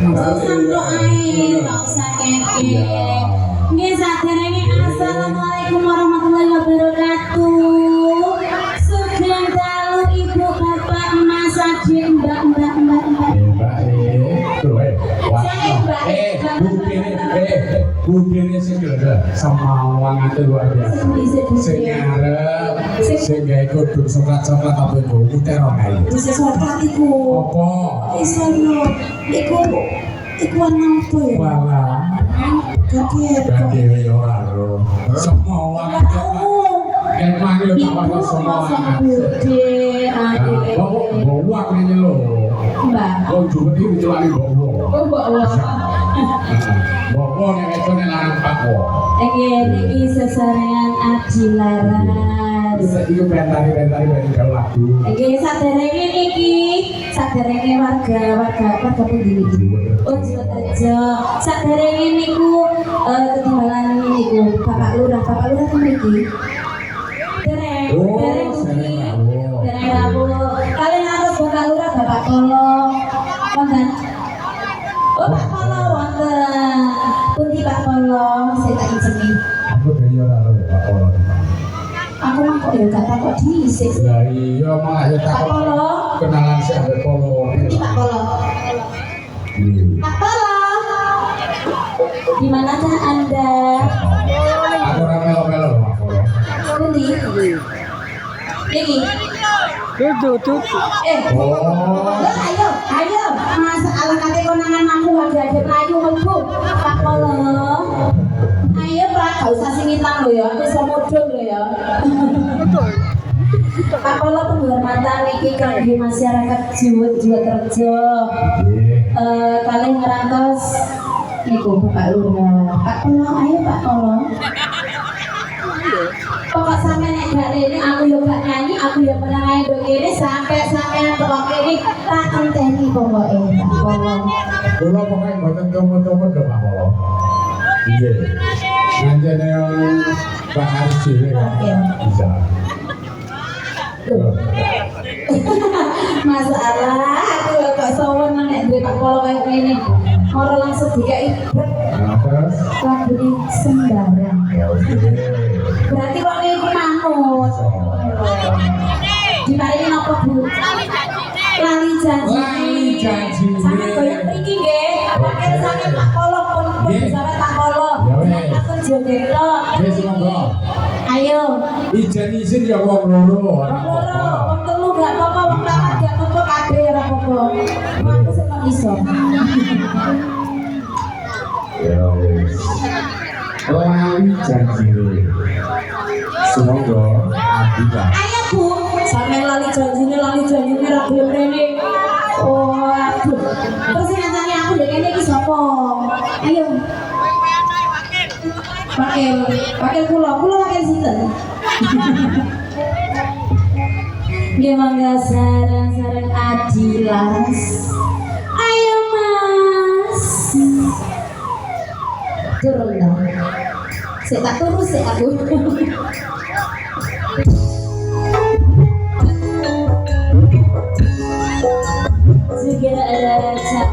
Sampai air, tak usah keke. Nggih saderenge assalamualaikum warahmatullahi wabarakatuh. Sugeng dalu ibu bapak mas adik mbak. Budene sing lho semawang itu luar biasa. Sing ngarep sing gawe kudu coklat-coklat apa iku utero kae. Bisa coklat iku. Apa? Isono. Iku warna apa ya? Wala. Gade yo ora. Semawang itu. Kayak manggil apa semawang. Bude ade. Bawa ini lho. Mbak. Oh, juga iki dicelani bawa. Oh, bawa. Bawa nek itu nek larang Pak wo. Iki sesarengan Adi Laras. Iki bentari lagu. Iki saderenge warga pundi niki. Oh, Jiwotejo. Saderenge niku ketinggalan niku Bapak Lurah mriki. Dereng rawuh. Kalian harus Bapak Lurah, Bapak Kolo. Wonten. Oh, Pak Kolo wonten. Pundi Pak Kolo? Saya tak izini. Aku dhewe ora ora Pak Kolo. Aku mah kok ya gak takut dhisik. Lah iya malah ya Pak takut Kolo. kenalan sik ambek Kolo. Pundi Pak Kolo? Pak Kolo. Di manakah Anda? Aku ora melo-melo Pak Kolo. Pundi? Iki. Tuh. Ayo. Masalah kate konangan aku ada melayu mlebu. Pak Kolo. Ayo Pak, gak usah singitan lho ya. Aku iso mudhun lho ya. Pak Kolo penghormatan iki kangge masyarakat Jiwotejo. Kalian ngerantos niku Bapak Lurah. Pak Kolo, ayo Pak Kolo. Pokok sampe nek gak rene aku yo gak nyanyi, aku yo meneng ae ndok kene sampai sampean kok kene tak enteni pokoke Pak Kolo. Kula pokoke mboten temu-temu lho Pak Kolo. Nggih. Nanjene Pak Arji bisa. Masalah aku yo kok sowan nek duwe Pak Kolo kaya ngene. Ora langsung dikai Terus lagune sembarang. Berarti kok niku manut. Diparingi napa Bu? Lali janji. Sampe koyo mriki nggih. Oke sampe Pak Kolo pun sampe Pak Kolo. Aku joget tok. wis monggo. Ayo. Izin ya wong loro. Wong telu gak apa-apa, wong papat gak apa-apa kabeh ora apa-apa. Aku sing kok iso. Ya wis. Lali janji. Semoga Abida. Ayo Bu, sampe lali janjine ra gelem rene. Oh, aduh. Terus sing ngancani aku ndek kene iki sapa? Ayo. Pakil kula pakil sinten? Nggih mangga sareng Adi Laras. Ayo Mas. Turun dong. Sik tak turu sik aku. Segala cak.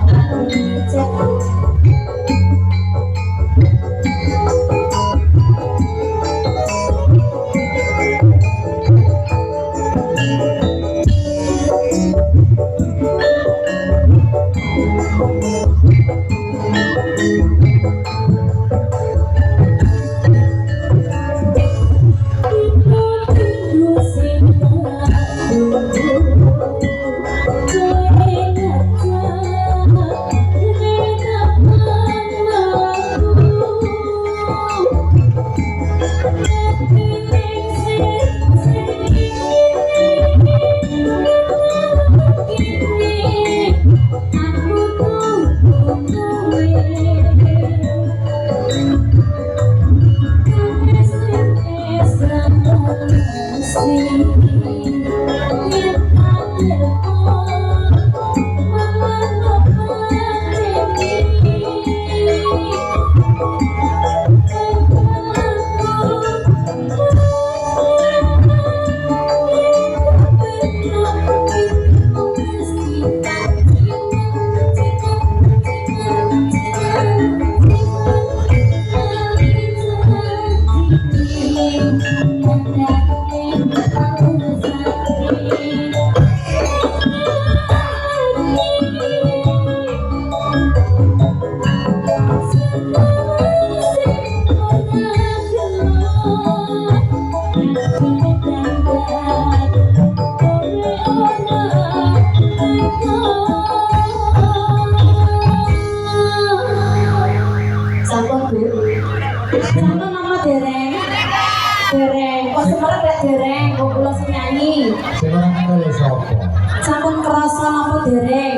dereng kok kula sing nyanyi? Sing ora kenal ya sapa? Sampun kerasa napa dereng?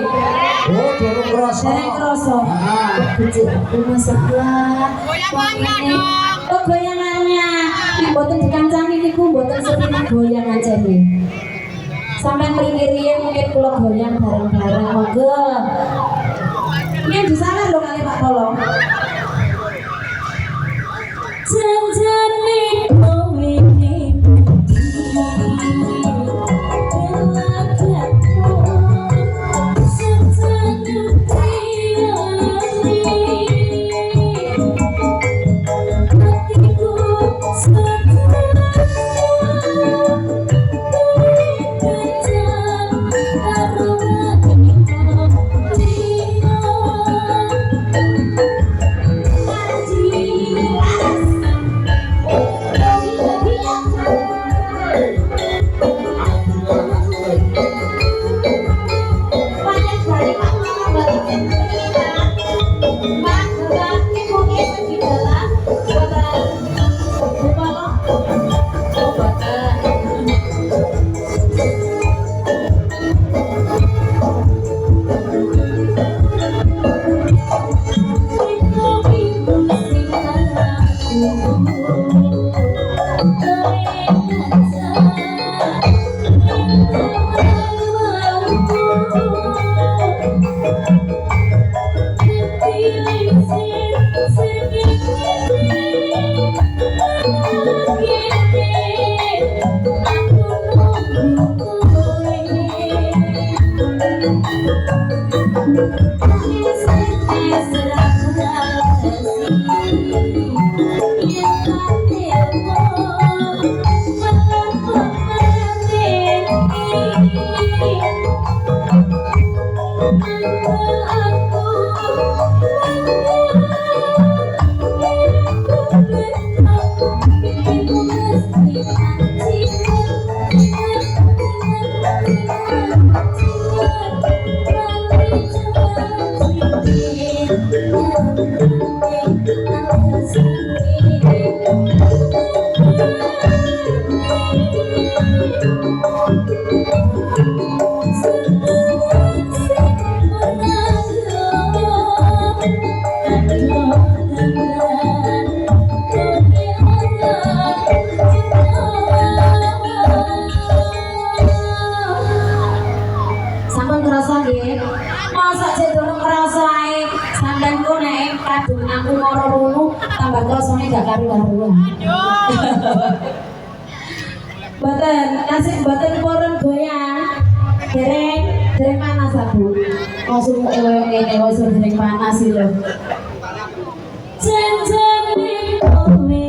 Oh, durung krasa. Dereng kerasa. Heeh. Bujuk aku masalah. Oh goyangannya. Nek boten dikancani niku boten seperti goyangan jane. Sampai mriki mungkin kula goyang bareng-bareng monggo. Ini di sana loh kali Pak Tolong. Janjane kowe sampun kerasa nggih. Masa jek durung kerasa ae sampean ku nek kadung aku moro runu tambah krasane gak karu-karuan. Boten, kasih boten purun goyang. Dereng panas aku. Langsung ngene wis dereng panas lho. Janjane kowe